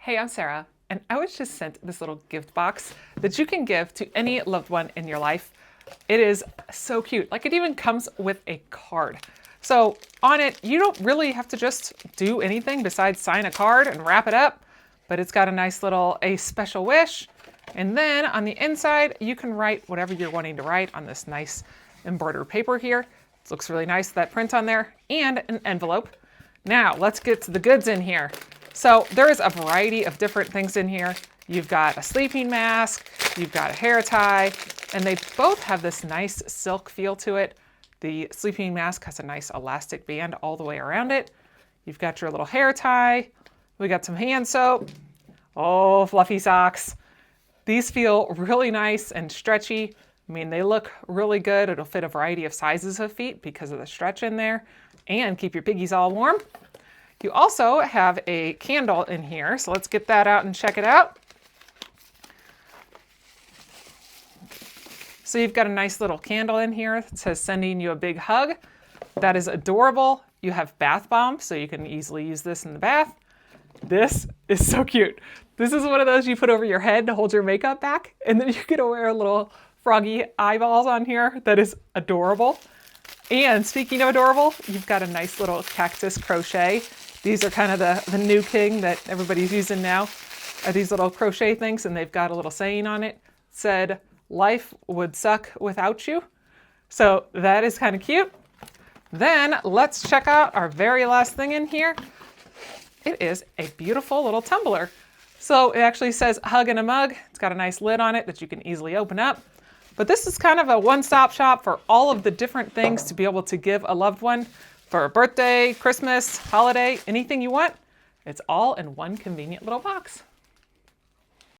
Hey, I'm Sarah, and I was just sent this little gift box that you can give to any loved one in your life. It is so cute. Like, it even comes with a card. So on it, you don't really have to just do anything besides sign a card and wrap it up, but it's got a nice little "a special wish." And then on the inside, you can write whatever you're wanting to write on this nice embroidered paper here. It looks really nice, that print on there, and an envelope. Now let's get to the goods in here. So there is a variety of different things in here. You've got a sleeping mask, you've got a hair tie, and they both have this nice silk feel to it. The sleeping mask has a nice elastic band all the way around it. You've got your little hair tie. We got some hand soap. Oh, fluffy socks. These feel really nice and stretchy. I mean, they look really good. It'll fit a variety of sizes of feet because of the stretch in there, and keep your piggies all warm. You also have a candle in here, so let's get that out and check it out. So you've got a nice little candle in here that says "sending you a big hug." That is adorable. You have bath bombs, so you can easily use this in the bath. This is so cute. This is one of those you put over your head to hold your makeup back, and then you get to wear little froggy eyeballs on here. That is adorable. And speaking of adorable, you've got a nice little cactus crochet. These are kind of the new king that everybody's using now, are these little crochet things, and they've got a little saying on it. It said, "Life would suck without you." So that is kind of cute. Then let's check out our very last thing in here. It is a beautiful little tumbler. So it actually says "hug in a mug." It's got a nice lid on it that you can easily open up. But this is kind of a one-stop shop for all of the different things to be able to give a loved one for a birthday, Christmas, holiday, anything you want. It's all in one convenient little box.